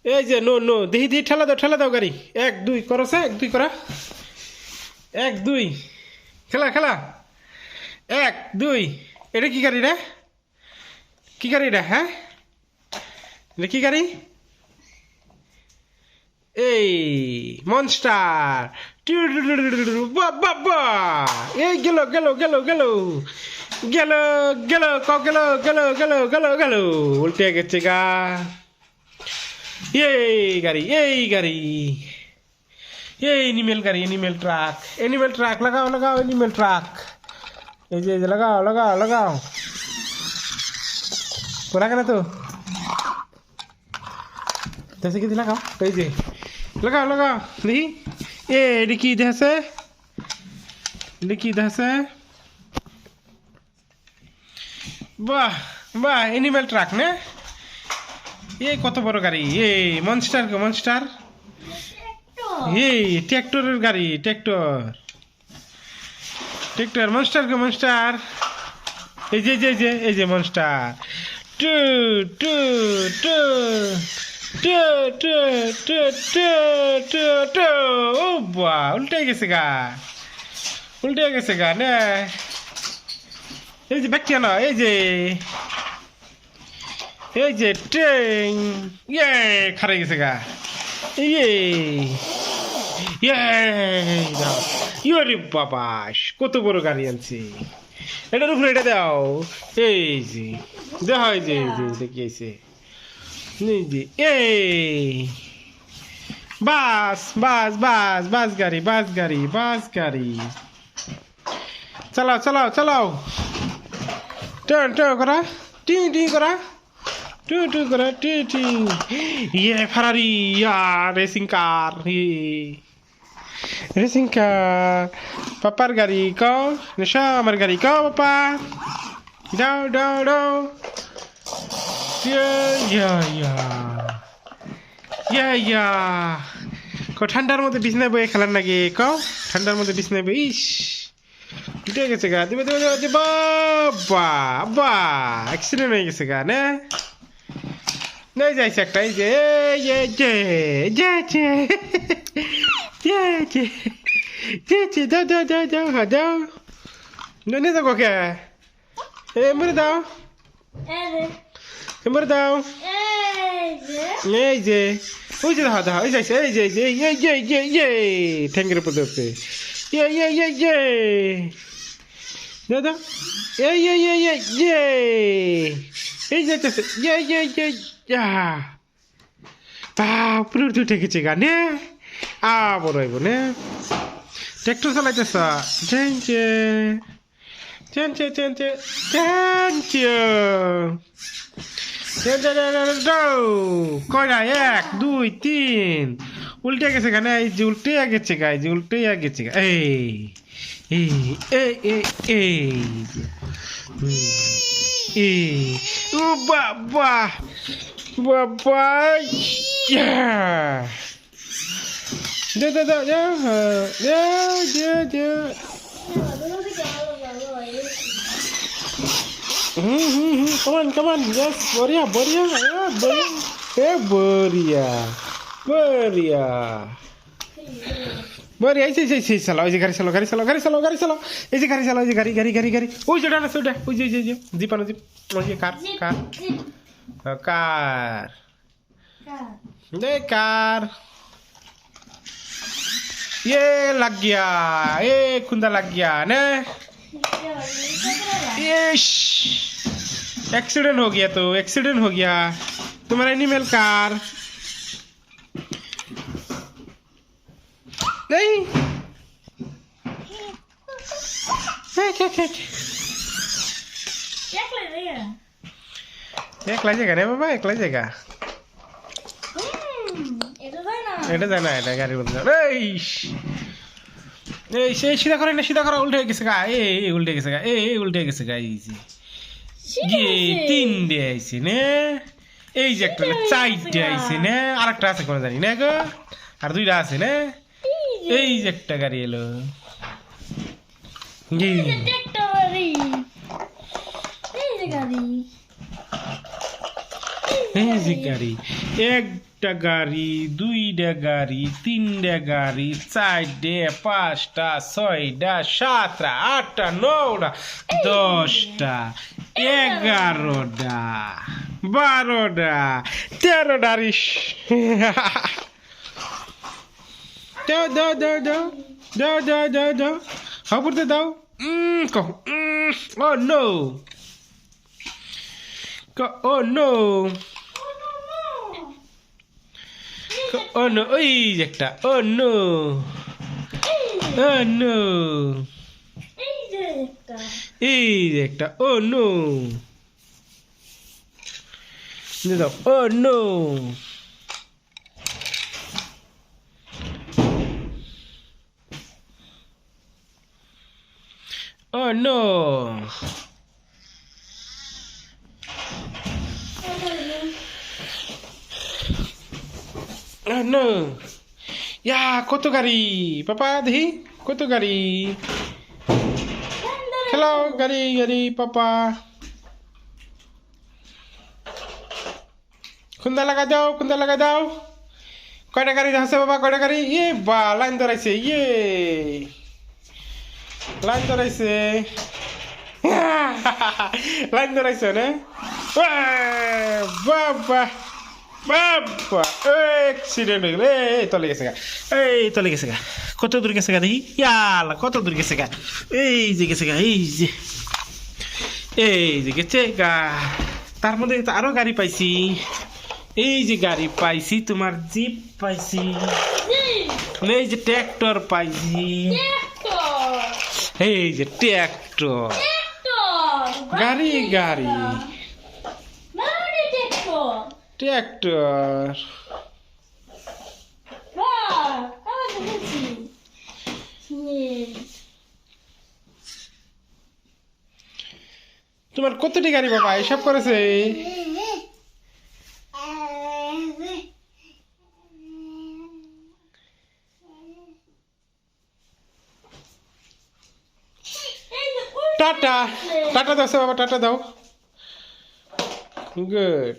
এই যে no no দেখি দেখি ঠেলা দাও গাড়ি 1 2 করছে 1 2 করা 1 2 খেলা খেলা 1 2 এটা কি গাড়ি রে হ্যাঁ এটা কি গাড়ি এই মনস্টার বাবা এই গেল উল্টে গেছে গা এই গাড়ি এই এনিমেল ট্রাক লাগাও এনিমেল ট্রাক এই যে লাগাও লাগা না তো দেখে কি লাগাও এই যে লাগাও দেখি এটা কি দেখাছে বাহ এনিমেল ট্রাক না এই কত বড় গাড়ি এই মনস্টার এই ট্র্যাক্টরের গাড়ি ট্র্যাক্টর মনস্টার এই যে মনস্টার টু টু টু টু টু টু টু টু টু ও বাহ উল্টে গেছে গা না এই যে ব্যাক কেন এই যে ট্রেন খারে গেছে গা ইয়ে বাবাস কত বড় গাড়ি আনছি এটার উপরে এটা দাও এই যে দেখা এই যে দেখিয়েছে এই বাস গাড়ি চালাও টান করা টি করা টু করা টি ইয়ে ফারারি রেসিং কার পাপার গাড়ি কও নেশা আমার গাড়ি কও পাপা দাও ইয়া ঠান্ডার মধ্যে বিছনায় বয়ে খেলার নাকি কও ঠান্ডার মধ্যে বিছনায় বই ইস উঠে গেছে গা দেবে বাবা অ্যাক্সিডেন্ট হয়ে গেছে গা না যাইছে একটা এই যে দাও নে যাবো কে মরে দাও এই যে ওই যে দেখা ওই যাইছে এই যে ঠ্যাঙ্গের উপর ধরছে দাদা এই যাইতেছে পুরো উঠে গেছে গা নে বড় হইব নে ট্র্যাক্টর চালাইতেছ কয়টা 1 2 3 উল্টে গেছে গা না এই যে উল্টে গেছে গা ও বাবা Come on, yes, বরিয়া এই চালাও এই যে গাড়ি চালাও এই যে গাড়ি ওই যে ডানা ওটা ওই যে জিপ ওই যে কার ये लग गया खुंदा लग गया ने एक्सीडेंट हो गया तुम्हारा एनिमल कार नहीं একলা জায়গা রে বাবা একলা জায়গা এটা জানা এটা গাড়ির মধ্যে এই সেই সিধা করে উল্টে গেছে গা উল্টে গেছে গা এই যে 3 ডে আইছে নে এই যে একটা 4 ডে আইছে নে আরেকটা আছে কোন জানি না গো আর 2টা আছে না এই যে একটা গাড়ি এলো এই যে গাড়ি একটা গাড়ি, দুইটা গাড়ি, তিনটা গাড়ি, চারটে, পাঁচটা, ছয়টা, সাতটা, আটটা, নটা, 10টা, 11টা, 12টা, 13টা রিস। দাও দাও দাও দাও দাও দাও দাও দাও হাবুরতে দাও। কহ ও নো, ও নো, ও নো, ওই যে একটা ও নো, ও নো, এই যে একটা ও নো, দাও ও no, oh no. Oh no. Ya, kota gari. Papa dehi, kota gari. Hello, gari, gari, papa. Kunda laga dao. Kota gari jahase papa, kota gari. Ye ba, line doraise. Ye. Line doraise. Line doraise ne? Baba. বাবা accident হয়ে গেল। এই তলে গেছে গা, এই তলে গেছে গা, কত দূর গেছে গা দেখি, ইয়ালা কত দূর গেছে গা, এই যে গেছে গা, এই যে গেছে গা। তার মধ্যে তো আরো গাড়ি পাইছি, এই যে গাড়ি পাইছি, তোমার জিপ পাইছি, এই যে ট্র্যাক্টর পাইছি, এই যে ট্র্যাক্টর, গাড়ি গাড়ি ট্র্যাক্টর। তোমার কতটি গাড়ি বাবা এসব করেছে? টাটা টাটা দাও বাবা, টাটা দাও। গুড।